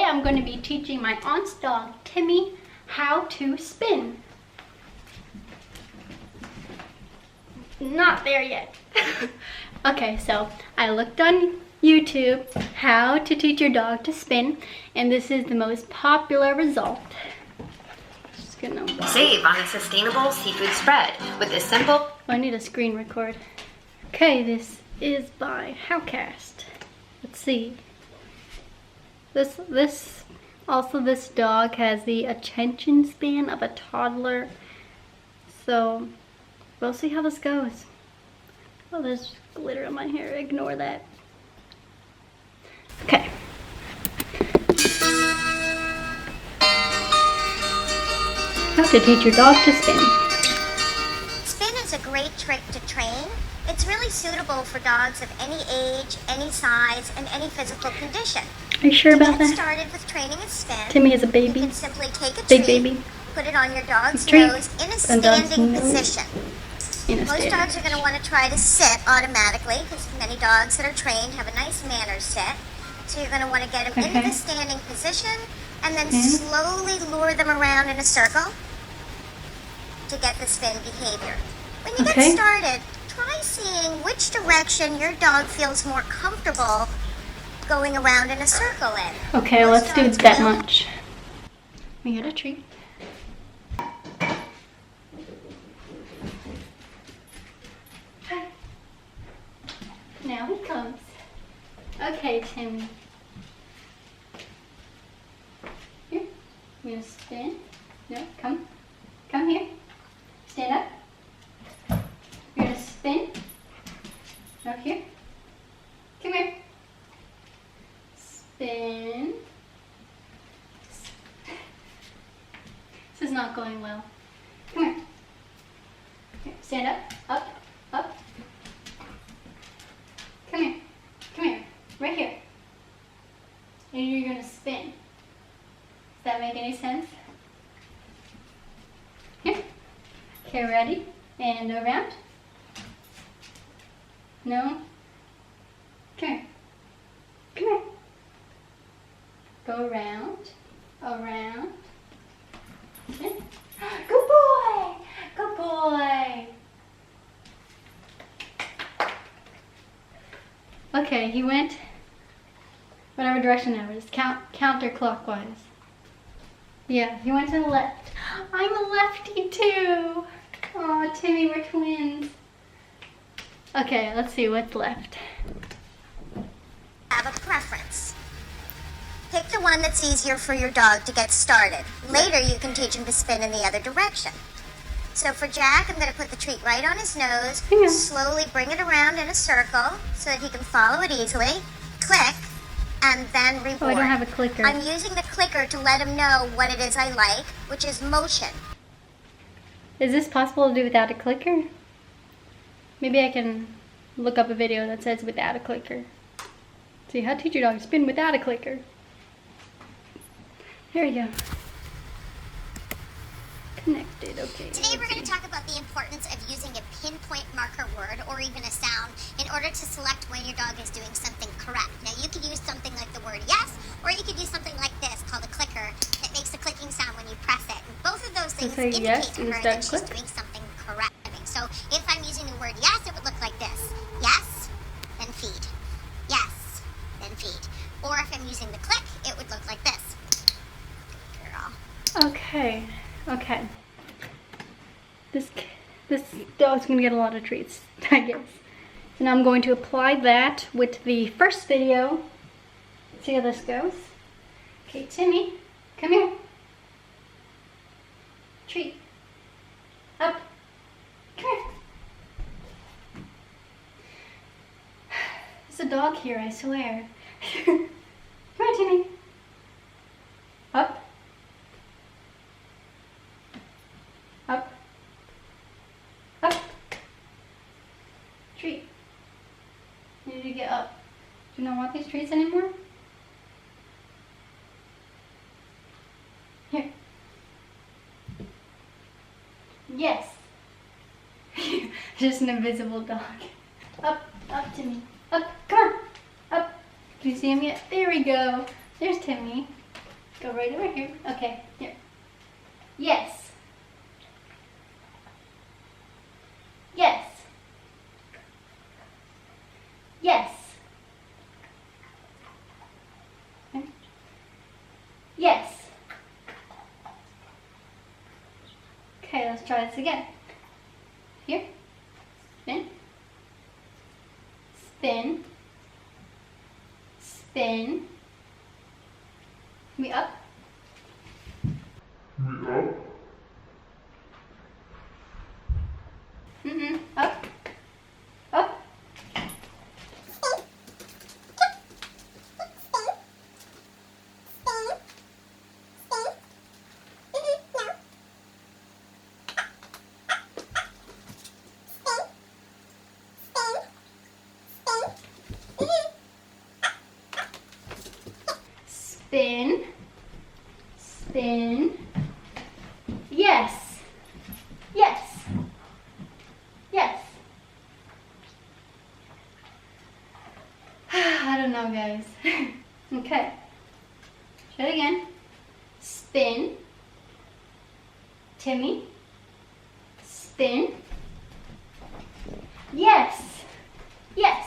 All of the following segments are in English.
today I'm going to be teaching my aunt's dog, Timmy, how to spin. Not there yet. Okay, so I looked on YouTube how to teach your dog to spin, and this is the most popular result. Just gonna save on a sustainable seafood spread with this simple. Oh, I need a screen record. Okay, this is by Howcast. Let's see. This dog has the attention span of a toddler. So we'll see how this goes. Oh, there's glitter in my hair. Ignore that. Okay. How to teach your dog to spin. Spin is a great trick to train. It's really suitable for dogs of any age, any size, and any physical condition. Are you sure about that? To get that? started with training a spin, Timmy is a baby. You can simply take a Big treat, baby. put it on your dog's Treat. nose in a standing position. Most dogs are going to want to try to sit automatically because many dogs that are trained have a nice manner sit. So you're going to want to get them into the standing position and then slowly lure them around in a circle to get the spin behavior. When you get started, try seeing which direction your dog feels more comfortable going around in a circle in. Okay, let's do that much. We get a treat. Hi. Now he comes. Okay, Timmy. Here. I'm gonna spin. No, come. Come here. Stand up. You're gonna spin. Up here. Come here. Spin. This is not going well. Come here. Here, stand up, up, up. Come here. Come here. Right here. And you're gonna spin. Does that make any sense? Here. Okay, ready? And around. No? Come here. Come here. Go around. Around. Okay. Good boy! Good boy! Okay, he went whatever direction that was. Counterclockwise. Yeah, he went to the left. I'm a lefty too! Aw, Timmy, we're twins. Okay, let's see what's left. Have a preference. Pick the one that's easier for your dog to get started. Later, you can teach him to spin in the other direction. So for Jack, I'm going to put the treat right on his nose, slowly bring it around in a circle so that he can follow it easily, click, and then reward. Oh, I don't have a clicker. I'm using the clicker to let him know what it is I like, which is motion. Is this possible to do without a clicker? Maybe I can look up a video that says without a clicker. See how to teach your dog to spin without a clicker. There you go. Connected, okay. Today we're going to talk about the importance of using a pinpoint marker word or even a sound in order to select when your dog is doing something correct. Now you could use something like the word yes, or you could use something like this called a clicker that makes a clicking sound when you press it. And both of those things indicate to her that she's doing something correct. So if I'm using the word yes, it would look like this. Yes, then feed. Yes, then feed. Or if I'm using the click, it would look like this. Good girl. Okay. Okay. This dog's gonna get a lot of treats, I guess. So now I'm going to apply that with the first video. See how this goes. Okay, Timmy, come here. Treat. Up. Come here. There's a dog here, I swear. Come here, Timmy. Up. Up. Up. Treat. You need to get up. Do you not want these treats anymore? Here. Yes. Just an invisible dog. Up, up, Timmy. Up, come on. Up. Do you see him yet? There we go. There's Timmy. Go right over here. Okay, here. Yes. Yes. Yes. Okay. Yes. Okay, let's try this again. Here. Spin. Spin. Spin. Me up. Up. Up. Spin. Spin. Yes. Yes. Yes. I don't know, guys. Okay. Try it again. Spin. Timmy. Spin. Yes. Yes.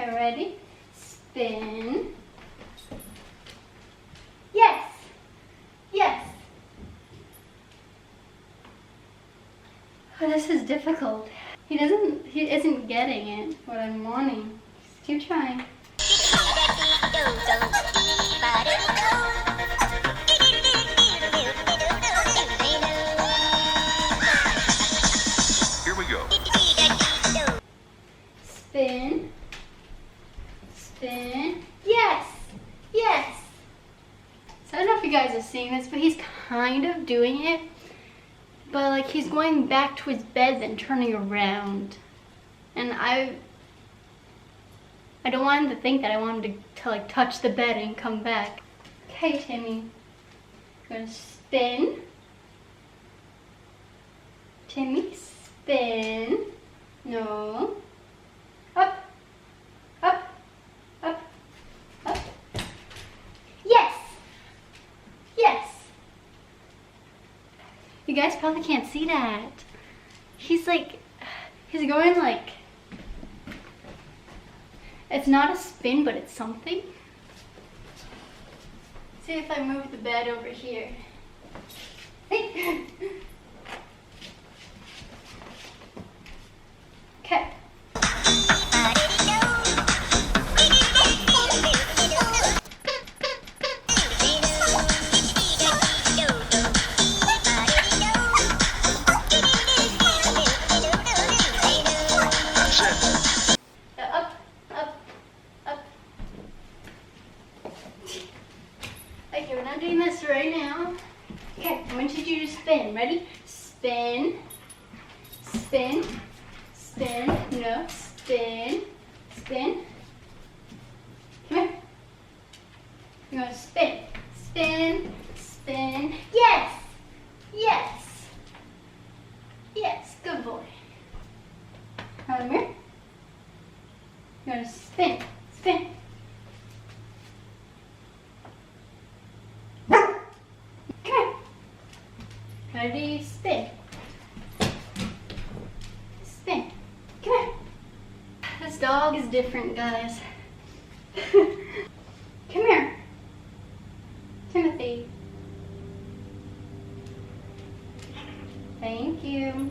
Okay, ready? Spin. Yes. Yes. Oh, this is difficult. He isn't getting it, what I'm wanting. Just keep trying. Here we go. Spin. Spin. Yes. Yes. So I don't know if you guys are seeing this, but he's kind of doing it. But like he's going back to his bed then turning around. And I don't want him to think that. I want him to like touch the bed and come back. Okay, Timmy. I'm gonna spin. Timmy, spin. No. Up. Up. Up. Up. Yes. Yes. You guys probably can't see that. He's going like, it's not a spin, but it's something. See if I move the bed over here. Okay. Up, up, up. Okay, we're not doing this right now. Okay, I want you to spin. Ready? Spin, spin, spin, no, spin, spin. Come here. You're gonna spin, spin, spin. Yes, yes, yes, good boy. Now come here. You're gonna spin, spin. Okay. Ready, spin. Spin. Come here. This dog is different, guys. Come here. Timothy. Thank you.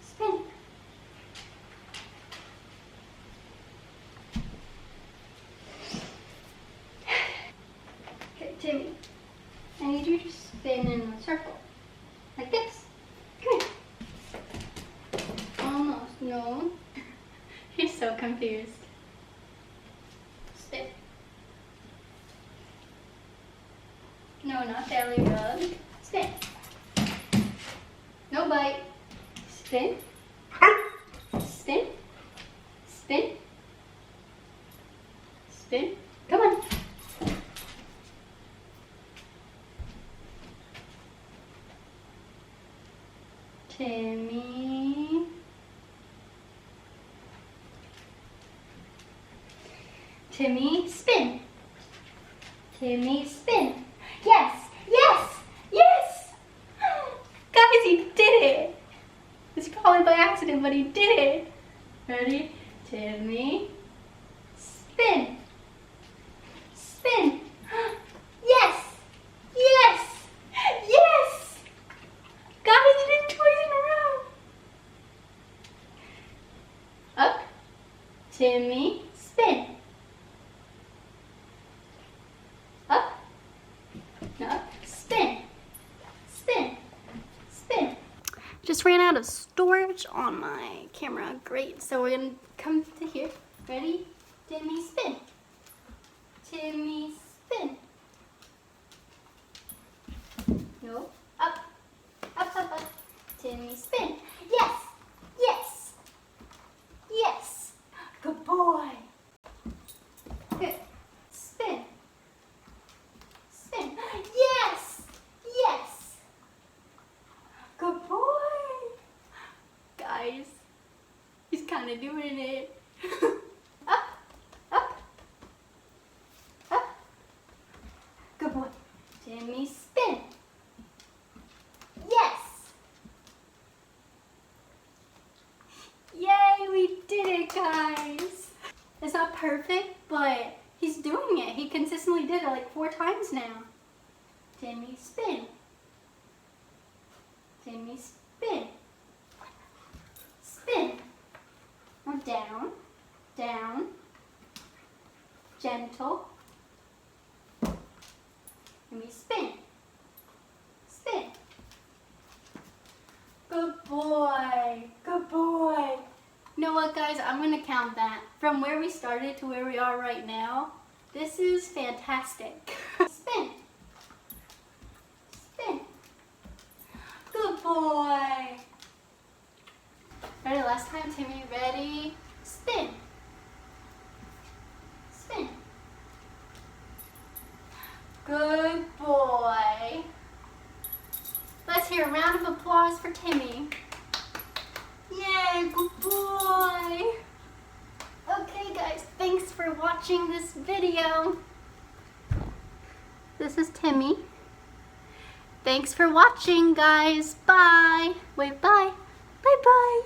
Spin. Okay, Timmy. I need you to spin in a circle. Like this. Come here. Almost. No. He's so confused. Spin. No, not belly rub. Spin. No bite. Spin. Spin. Spin. Spin. Come on. Timmy. Timmy, spin. Timmy, spin. Yes, yes, yes! Guys, he did it! It's probably by accident, but he did it. Ready? Timmy, spin. Spin. Yes, yes, yes! Guys, he did it twice in a row. Up. Timmy, spin. Up. Up. Spin. Spin. Spin. Just ran out of storage on my camera. Great. So we're going to come to here. Ready? Timmy, spin. Timmy, spin. No. Up. Up, up, up. Timmy, spin. Yes. Yes. Yes. Good boy. Good. Spin. Spin. Yes. Yes. Good boy. Guys, he's kind of doing it. Up. Up. Up. Good boy. Timmy, spin. Yes. Yay, we did it, guys. It's not perfect, but he's doing it. He consistently did it like 4 times now. Timmy, spin. Timmy, spin. Spin. Now down, down, gentle. Timmy, spin. Spin. Good boy. Good boy. You know what, guys? I'm going to count that. From where we started to where we are right now, this is fantastic. Spin. Spin. Good boy. Ready? Last time, Timmy. Ready? Spin. Spin. Good boy. Let's hear a round of applause for Timmy. Yay, good boy. Okay, guys, thanks for watching this video. This is Timmy. Thanks for watching, guys. Bye. Wait, bye. Bye-bye.